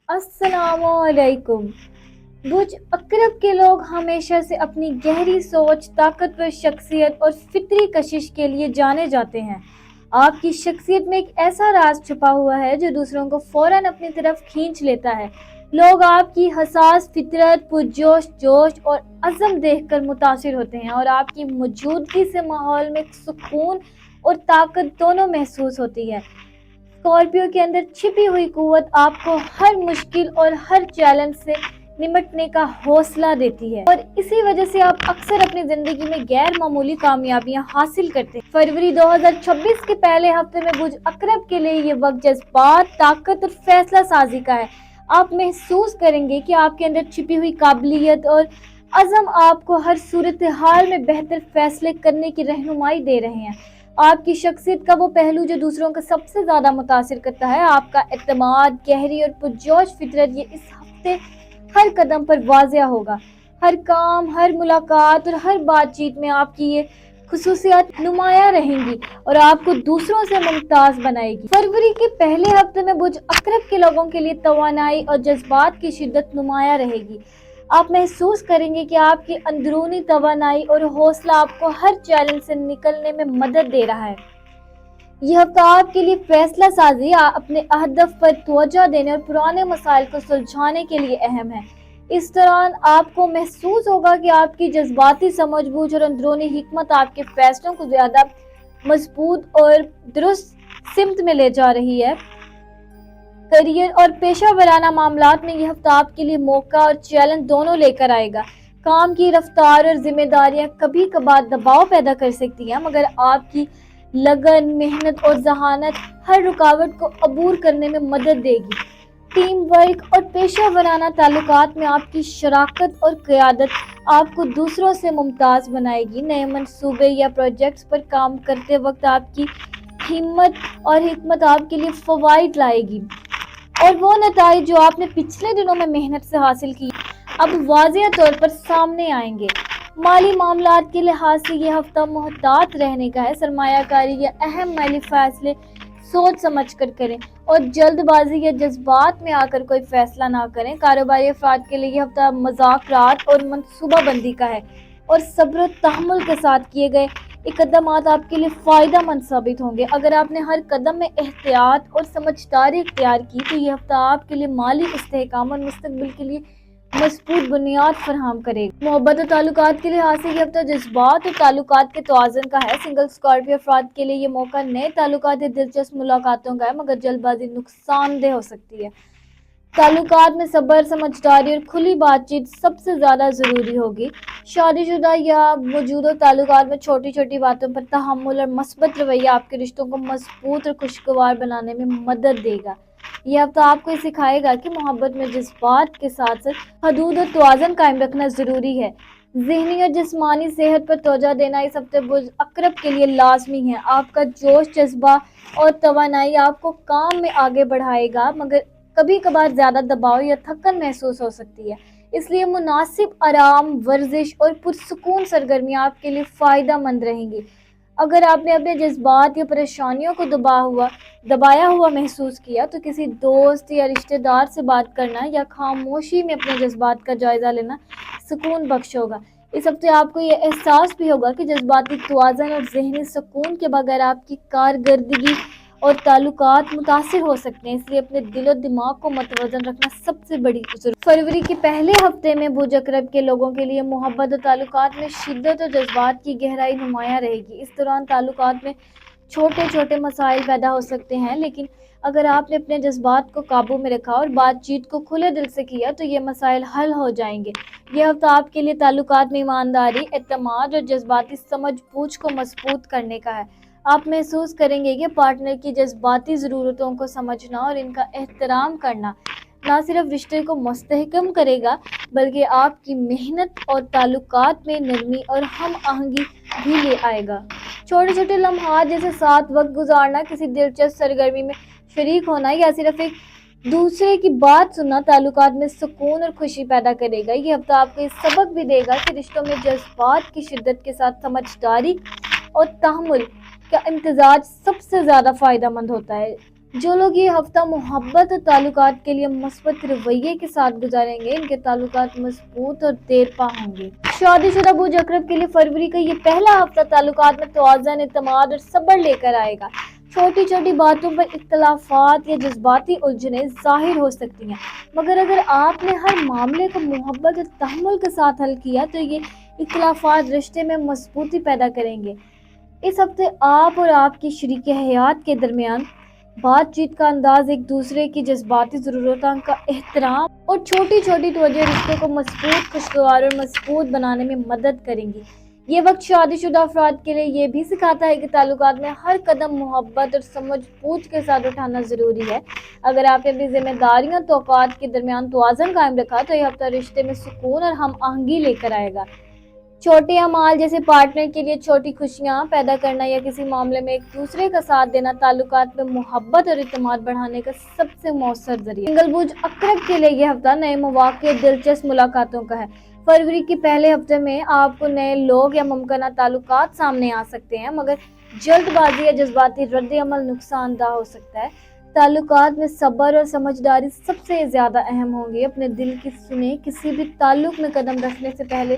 السلام علیکم۔ برج اکرب کے لوگ ہمیشہ سے اپنی گہری سوچ، طاقتور شخصیت اور فطری کشش کے لیے جانے جاتے ہیں۔ آپ کی شخصیت میں ایک ایسا راز چھپا ہوا ہے جو دوسروں کو فوراً اپنی طرف کھینچ لیتا ہے۔ لوگ آپ کی حساس فطرت، جوش اور عزم دیکھ کر متاثر ہوتے ہیں اور آپ کی موجودگی سے ماحول میں سکون اور طاقت دونوں محسوس ہوتی ہے۔ اسکارپیو کے اندر چھپی ہوئی قوت آپ کو ہر مشکل اور ہر چیلنج سے نمٹنے کا حوصلہ دیتی ہے اور اسی وجہ سے آپ اکثر اپنی زندگی میں غیر معمولی کامیابیاں حاصل کرتے ہیں۔ فروری 2026 کے پہلے ہفتے میں برج اکرب کے لیے یہ وقت جذبات، طاقت اور فیصلہ سازی کا ہے۔ آپ محسوس کریں گے کہ آپ کے اندر چھپی ہوئی قابلیت اور عزم آپ کو ہر صورتحال میں بہتر فیصلے کرنے کی رہنمائی دے رہے ہیں۔ آپ کی شخصیت کا وہ پہلو جو دوسروں کو سب سے زیادہ متاثر کرتا ہے، آپ کا اعتماد، گہری اور پرجوش فطرت، یہ اس ہفتے ہر قدم پر واضح ہوگا۔ ہر کام، ہر ملاقات اور ہر بات چیت میں آپ کی یہ خصوصیات نمایاں رہیں گی اور آپ کو دوسروں سے ممتاز بنائے گی۔ فروری کے پہلے ہفتے میں برج اکرب کے لوگوں کے لیے توانائی اور جذبات کی شدت نمایاں رہے گی۔ آپ محسوس کریں گے کہ آپ کی اندرونی توانائی اور حوصلہ آپ کو ہر چیلنج سے نکلنے میں مدد دے رہا ہے۔ یہ ہفتہ آپ کے لیے فیصلہ سازی، اپنے اہداف پر توجہ دینے اور پرانے مسائل کو سلجھانے کے لیے اہم ہے۔ اس دوران آپ کو محسوس ہوگا کہ آپ کی جذباتی سمجھ بوجھ اور اندرونی حکمت آپ کے فیصلوں کو زیادہ مضبوط اور درست سمت میں لے جا رہی ہے۔ کیریئر اور پیشہ ورانہ معاملات میں یہ ہفتہ آپ کے لیے موقع اور چیلنج دونوں لے کر آئے گا۔ کام کی رفتار اور ذمہ داریاں کبھی کبھار دباؤ پیدا کر سکتی ہیں، مگر آپ کی لگن، محنت اور ذہانت ہر رکاوٹ کو عبور کرنے میں مدد دے گی۔ ٹیم ورک اور پیشہ ورانہ تعلقات میں آپ کی شراکت اور قیادت آپ کو دوسروں سے ممتاز بنائے گی۔ نئے منصوبے یا پروجیکٹس پر کام کرتے وقت آپ کی ہمت اور حکمت آپ کے لیے فوائد لائے گی اور وہ نتائج جو آپ نے پچھلے دنوں میں محنت سے حاصل کی اب واضح طور پر سامنے آئیں گے۔ مالی معاملات کے لحاظ سے یہ ہفتہ محتاط رہنے کا ہے۔ سرمایہ کاری یا اہم مالی فیصلے سوچ سمجھ کر کریں اور جلد بازی یا جذبات میں آ کر کوئی فیصلہ نہ کریں۔ کاروباری افراد کے لیے یہ ہفتہ مذاکرات اور منصوبہ بندی کا ہے اور صبر و تحمل کے ساتھ کیے گئے اقدامات آپ کے لیے فائدہ مند ثابت ہوں گے۔ اگر آپ نے ہر قدم میں احتیاط اور سمجھداری اختیار کی تو یہ ہفتہ آپ کے لیے مالی استحکام اور مستقبل کے لیے مضبوط بنیاد فراہم کرے گا۔ محبت اور تعلقات کے لحاظ سے یہ ہفتہ جذبات اور تعلقات کے توازن کا ہے۔ سنگل اسکارپیو افراد کے لیے یہ موقع نئے تعلقات یا دلچسپ ملاقاتوں کا ہے، مگر جلد بازی نقصان دہ ہو سکتی ہے۔ تعلقات میں صبر، سمجھداری اور کھلی بات چیت سب سے زیادہ ضروری ہوگی۔ شادی شدہ یا موجودہ تعلقات میں چھوٹی چھوٹی باتوں پر تحمل اور مثبت رویہ آپ کے رشتوں کو مضبوط اور خوشگوار بنانے میں مدد دے گا۔ یہ ہفتہ آپ کو یہ سکھائے گا کہ محبت میں جذبات کے ساتھ ساتھ حدود اور توازن قائم رکھنا ضروری ہے۔ ذہنی اور جسمانی صحت پر توجہ دینا اس ہفتے برج اکرب کے لیے لازمی ہے۔ آپ کا جوش، جذبہ اور توانائی آپ کو کام میں آگے بڑھائے گا، مگر کبھی کبھار زیادہ دباؤ یا تھکن محسوس ہو سکتی ہے۔ اس لیے مناسب آرام، ورزش اور پرسکون سرگرمیاں آپ کے لیے فائدہ مند رہیں گی۔ اگر آپ نے اپنے جذبات یا پریشانیوں کو دبایا ہوا محسوس کیا تو کسی دوست یا رشتہ دار سے بات کرنا یا خاموشی میں اپنے جذبات کا جائزہ لینا سکون بخش ہوگا۔ اس ہفتے آپ کو یہ احساس بھی ہوگا کہ جذباتی توازن اور ذہنی سکون کے بغیر آپ کی کارکردگی اور تعلقات متاثر ہو سکتے ہیں، اس لیے اپنے دل و دماغ کو متوازن رکھنا سب سے بڑی ضرورت۔ فروری کے پہلے ہفتے میں برج اکرب کے لوگوں کے لیے محبت اور تعلقات میں شدت اور جذبات کی گہرائی نمایاں رہے گی۔ اس دوران تعلقات میں چھوٹے چھوٹے مسائل پیدا ہو سکتے ہیں، لیکن اگر آپ نے اپنے جذبات کو قابو میں رکھا اور بات چیت کو کھلے دل سے کیا تو یہ مسائل حل ہو جائیں گے۔ یہ ہفتہ آپ کے لیے تعلقات میں ایمانداری، اعتماد اور جذباتی سمجھ بوجھ کو مضبوط کرنے کا ہے۔ آپ محسوس کریں گے کہ پارٹنر کی جذباتی ضرورتوں کو سمجھنا اور ان کا احترام کرنا نہ صرف رشتے کو مستحکم کرے گا بلکہ آپ کی محنت اور تعلقات میں نرمی اور ہم آہنگی بھی لے آئے گا۔ چھوٹے چھوٹے لمحات جیسے ساتھ وقت گزارنا، کسی دلچسپ سرگرمی میں شریک ہونا یا صرف ایک دوسرے کی بات سننا تعلقات میں سکون اور خوشی پیدا کرے گا۔ یہ ہفتہ آپ کو یہ سبق بھی دے گا کہ رشتوں میں جذبات کی شدت کے ساتھ سمجھداری اور تحمل کا امتزاج سب سے زیادہ فائدہ مند ہوتا ہے۔ जो लोग ये हफ्ता मोहब्बत और ताल्लुकात के लिए मुस्बत रवैये के साथ गुजारेंगे, इनके ताल्लुकात मजबूत और देरपा होंगे। शादीशुदा बुर्ज अकरब के लिए फरवरी का ये पहला हफ्ता ताल्लुकात में तवाज़ुन, इत्मीनान और सब्र लेकर आएगा। छोटी छोटी बातों पर इख्तलाफात या जज्बाती उलझनें ज़ाहिर हो सकती हैं, मगर अगर आपने हर मामले को मोहब्बत और तहम्मुल के साथ हल किया तो ये इख्तलाफात रिश्ते में मजबूती पैदा करेंगे। इस हफ्ते आप और आपकी शरीक हयात के दरमियान बातचीत का अंदाज, एक दूसरे की जज्बाती ज़रूरतों का एहतराम और छोटी छोटी तवज्जो रिश्ते को मजबूत, खुशगवार और मजबूत बनाने में मदद करेंगी। ये वक्त शादीशुदा अफराद के लिए ये भी सिखाता है कि ताल्लुकात में हर कदम मोहब्बत और समझ बूझ के साथ उठाना ज़रूरी है। अगर आपने अपनी जिम्मेदारियों और तौक़ात के दरमियान तवाज़ुन कायम रखा तो यह हफ्ता रिश्ते में सुकून और हम आहंगी लेकर आएगा। छोटे अमाल जैसे पार्टनर के लिए छोटी खुशियां पैदा करना या किसी मामले में एक दूसरे का साथ देना ताल्लुकात में मोहब्बत और इत्मीनान बढ़ाने का सबसे मौसर जरिया। सिंगल बुर्ज अकरब के लिए यह हफ्ता नए मौक़े, दिलचस्प मुलाकातों का है। फरवरी के पहले हफ्ते में आपको नए लोग या मुमकिन ताल्लुकात सामने आ सकते हैं, मगर जल्दबाजी या जज्बाती रद्द-ए-अमल नुकसानदा हो सकता है। ताल्लुकात में सब्र और समझदारी सबसे ज़्यादा अहम होंगी। अपने दिल की सुने, किसी भी ताल्लुक में कदम रखने से पहले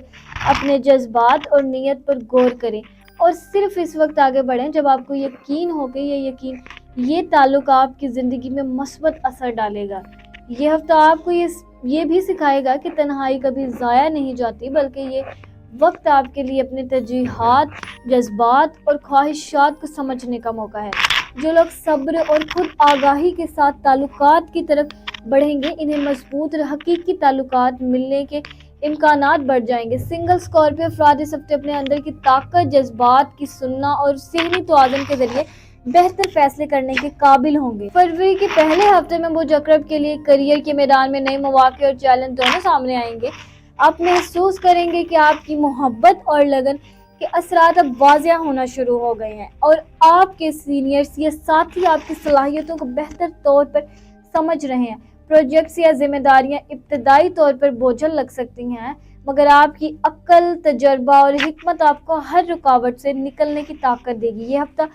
अपने जज्बात और नीयत पर गौर करें और सिर्फ इस वक्त आगे बढ़ें जब आपको यकीन हो कि ये ताल्लुक आपकी ज़िंदगी में मस्बत असर डालेगा। ये हफ्ता आपको ये भी सिखाएगा कि तन्हाई कभी ज़ाया नहीं जाती, बल्कि ये वक्त आपके लिए अपने तरजीहात, जज्बात और ख्वाहिशात को समझने का मौका है। जो लोग सब्र और खुद आगाही के साथ ताल्लुकात की तरफ बढ़ेंगे, इन्हें मजबूत और हकीकी ताल्लुकात मिलने के इम्कानात बढ़ जाएंगे। सिंगल स्कॉर्पियो अफराद इस हफ्ते अपने अंदर की ताकत, जज्बात की सुनना और ज़हनी तवाज़ुन के जरिए बेहतर फैसले करने के काबिल होंगे। फरवरी के पहले हफ्ते में बुर्ज अकरब के लिए करियर के मैदान में नए मौके और चैलेंज दोनों सामने आएंगे। आप महसूस करेंगे कि आपकी मोहब्बत और लगन के असरात अब वाज़िया होना शुरू हो गए हैं और आपके सीनियर्स या साथी आपकी सलाहियतों को बेहतर तौर पर समझ रहे हैं। प्रोजेक्ट्स या जिम्मेदारियां इब्तदाई तौर पर बोझल लग सकती हैं, मगर आपकी अक्ल, तजर्बा और हिकमत आपको हर रुकावट से निकलने की ताकत देगी। ये हफ्ता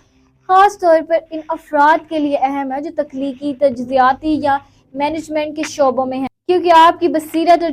खास तौर पर इन अफराद के लिए अहम है जो तख्लीकी, तज्ज़ियाती या मैनेजमेंट के शोबों में हैं, क्योंकि आपकी बसीरत और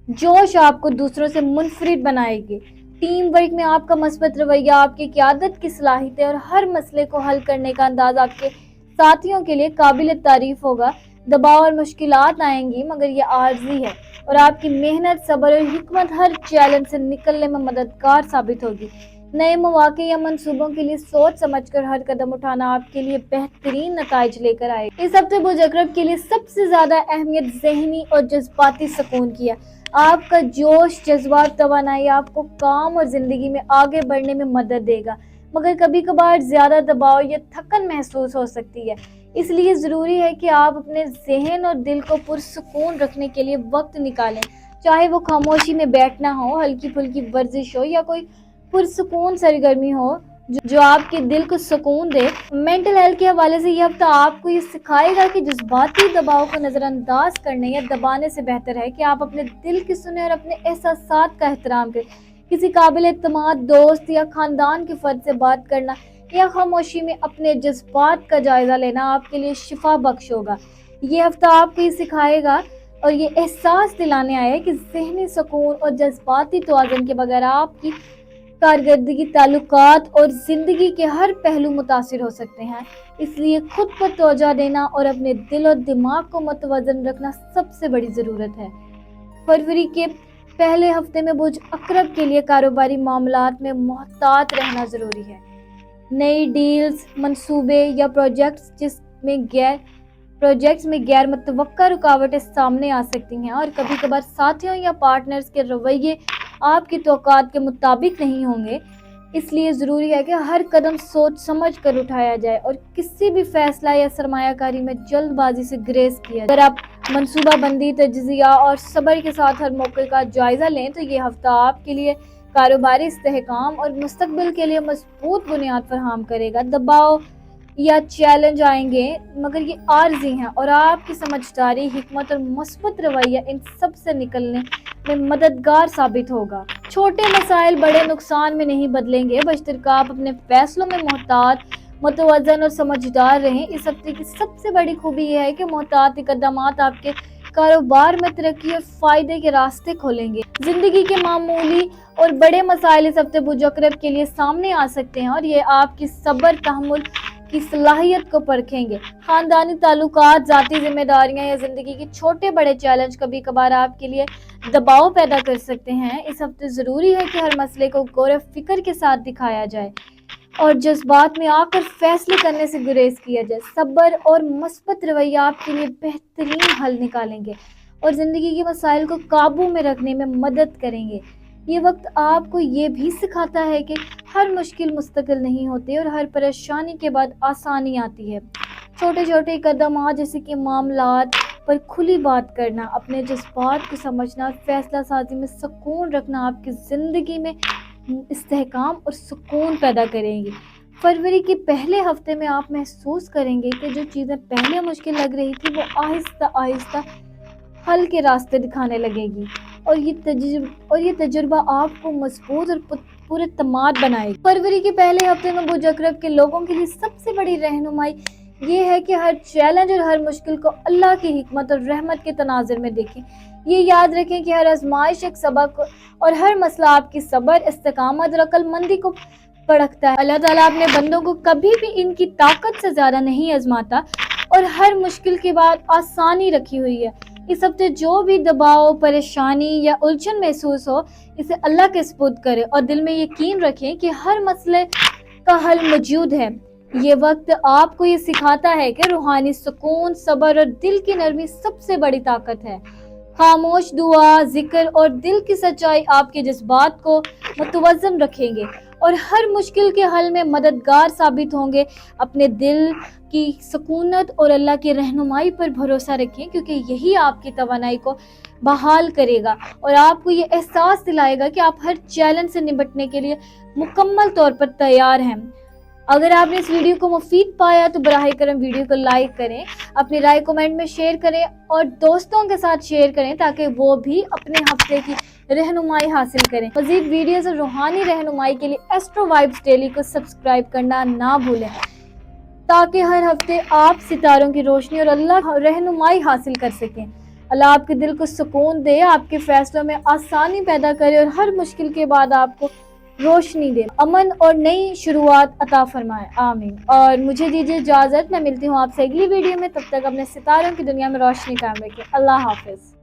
जोश आपको दूसरों से मुनफरिद बनाएगी। टीम वर्क में आपका मस्बत रवैया, आपकी क़यादत की सलाहियतें और हर मसले को हल करने का अंदाज आपके साथियों के लिए काबिल तारीफ होगा। दबाव और मुश्किलात आएंगी, मगर ये आर्जी है और आपकी मेहनत, सब्र और हिकमत हर चैलेंज से निकलने में मददगार साबित होगी। नए मौके या मंसूबों के लिए सोच समझकर हर कदम उठाना आपके लिए बेहतरीन नताइज लेकर आएगा। इस हफ्ते बुर्ज अकरब के लिए सबसे ज़्यादा अहमियत ज़हनी और जज्बाती सुकून की है। आपका जोश, जज्बा, तवानाई आपको काम और ज़िंदगी में आगे बढ़ने में मदद देगा, मगर कभी कभार ज़्यादा दबाव या थकन महसूस हो सकती है। इसलिए ज़रूरी है कि आप अपने जहन और दिल को पुरसुकून रखने के लिए वक्त निकालें, चाहे वो खामोशी में बैठना हो, हल्की फुल्की वर्जिश हो या कोई पुरसुकून सरगर्मी हो जो आपके दिल को सुकून दे। मेंटल हेल्थ के हवाले से यह हफ्ता आपको ये सिखाएगा कि जज्बाती दबाव को नज़रअंदाज करने या दबाने से बेहतर है कि आप अपने दिल की सुने और अपने एहसासात का एहतराम करें। किसी काबिल एतमाद दोस्त या खानदान के फर्द से बात करना या खामोशी में अपने जज्बात का जायजा लेना आपके लिए शिफा बख्श होगा। ये हफ्ता आपको ये सिखाएगा और ये एहसास दिलाने आया है कि ज़हनी सुकून और जज्बाती तवाज़ुन के बगैर आपकी कारकर्दगी, ताल्लुकात और ज़िंदगी के हर पहलू मुतासिर हो सकते हैं। इसलिए खुद पर तवज्जो देना और अपने दिल और दिमाग को मुतवज़्ज़न रखना सबसे बड़ी ज़रूरत है। फरवरी के पहले हफ्ते में बुर्ज अकरब के लिए कारोबारी मामलात में मोहतात रहना ज़रूरी है। नई डील्स, मंसूबे या प्रोजेक्ट्स में गैर मुतवक्का रुकावटें सामने आ सकती हैं और कभी कभार साथियों या पार्टनर्स के रवैये आपकी तौक़ात के मुताबिक नहीं होंगे। इसलिए ज़रूरी है कि हर कदम सोच समझ कर उठाया जाए और किसी भी फैसला या सरमायाकारी में जल्दबाजी से ग्रेस किया जाए। अगर आप मनसूबा बंदी, तज्ज़िया और सब्र के साथ हर मौके का जायज़ा लें तो ये हफ्ता आपके लिए कारोबारी इस्तेहकाम और मुस्तकबिल के लिए मजबूत बुनियाद फराहम करेगा। दबाव या चैलेंज आएंगे, मगर ये आर्जी हैं और आपकी समझदारी, हिकमत और मुस्बत रवैया इन सब से निकलने में मददगार साबित होगा। छोटे मसाइल बड़े नुकसान में नहीं बदलेंगे, बशर्ते आप अपने फैसलों में मोहतात, मुतवज़्ज़न और समझदार रहें। इस हफ्ते की सबसे बड़ी खूबी यह है कि मुहतात इक़दामात आपके कारोबार में तरक्की और फ़ायदे के रास्ते खोलेंगे। ज़िंदगी के मामूली और बड़े मसाइल इस हफ्ते बुर्ज अक़रब के लिए सामने आ सकते हैं और ये आपकी सब्र तहम्मुल की सलाहियत को परखेंगे। ख़ानदानी ताल्लुकात, ज़ाती ज़िम्मेदारियाँ या ज़िंदगी के छोटे बड़े चैलेंज कभी कभार आपके लिए दबाव पैदा कर सकते हैं। इस हफ्ते ज़रूरी है कि हर मसले को गौर फ़िक्र के साथ दिखाया जाए और जज्बात में आकर फैसले करने से गुरेज किया जाए। सब्र और मस्बत रवैया आपके लिए बेहतरीन हल निकालेंगे और ज़िंदगी के मसाइल को काबू में रखने में मदद करेंगे। ये वक्त आपको ये भी सिखाता है कि हर मुश्किल मुस्तकिल नहीं होती और हर परेशानी के बाद आसानी आती है। छोटे छोटे कदम जैसे कि मामलात पर खुली बात करना, अपने जज्बात को समझना और फैसला साजी में सुकून रखना आपकी ज़िंदगी में इस्तेहकाम और सुकून पैदा करेंगी। फरवरी के पहले हफ्ते में आप महसूस करेंगे कि जो चीज़ें पहले मुश्किल लग रही थी वो आहिस्ता आहिस्ता हल के रास्ते दिखाने लगेगी और ये तजुर्बा आपको मजबूत और पुरएतमाद बनाएगी। फरवरी के पहले हफ्ते में बुर्ज अक़रब के लोगों के लिए सबसे बड़ी रहनुमाई ये है कि हर चैलेंज और हर मुश्किल को अल्लाह की हिकमत और रहमत के तनाज़ुर में देखें। ये याद रखें कि हर आजमाइश एक सबक और हर मसला आपकी सब्र, इस्तिकामत और अक्लमंदी को परखता है। अल्लाह ताला अपने बंदों को कभी भी इनकी ताकत से ज़्यादा नहीं आजमाता और हर मुश्किल के बाद आसानी रखी हुई है। इस हफ्ते जो भी दबाव, परेशानी या उलझन महसूस हो, इसे अल्लाह के सुपुर्द करें और दिल में यकीन रखें कि हर मसले का हल मौजूद है। ये वक्त आपको ये सिखाता है कि रूहानी सुकून, सब्र और दिल की नरमी सबसे बड़ी ताकत है। खामोश दुआ, जिक्र और दिल की सच्चाई आपके जज्बात को मुतवज़्ज़न रखेंगे और हर मुश्किल के हल में मददगार साबित होंगे। अपने दिल की सुकूनत और अल्लाह की रहनुमाई पर भरोसा रखें क्योंकि यही आपकी तवानाई को बहाल करेगा और आपको ये एहसास दिलाएगा कि आप हर चैलेंज से निपटने के लिए मुकम्मल तौर पर तैयार हैं। अगर आपने इस वीडियो को मुफीद पाया तो बराह करम वीडियो को लाइक करें, अपनी राय कमेंट में शेयर करें और दोस्तों के साथ शेयर करें ताकि वो भी अपने हफ्ते की रहनुमाई हासिल करें। मज़ीद वीडियोस और रूहानी रहनुमाई के लिए एस्ट्रो वाइब्स डेली को सब्सक्राइब करना ना भूलें ताकि हर हफ्ते आप सितारों की रोशनी और अल्लाह रहनुमाई हासिल कर सकें। अल्लाह आपके दिल को सुकून दे, आपके फैसलों में आसानी पैदा करे और हर मुश्किल के बाद आपको रोशनी दे, अमन और नई शुरुआत अता फरमाए। आमीन। और मुझे दीजिए इजाज़त, मैं मिलती हूँ आपसे अगली वीडियो में। तब तक अपने सितारों की दुनिया में रोशनी कायम रखें। अल्लाह हाफिज़।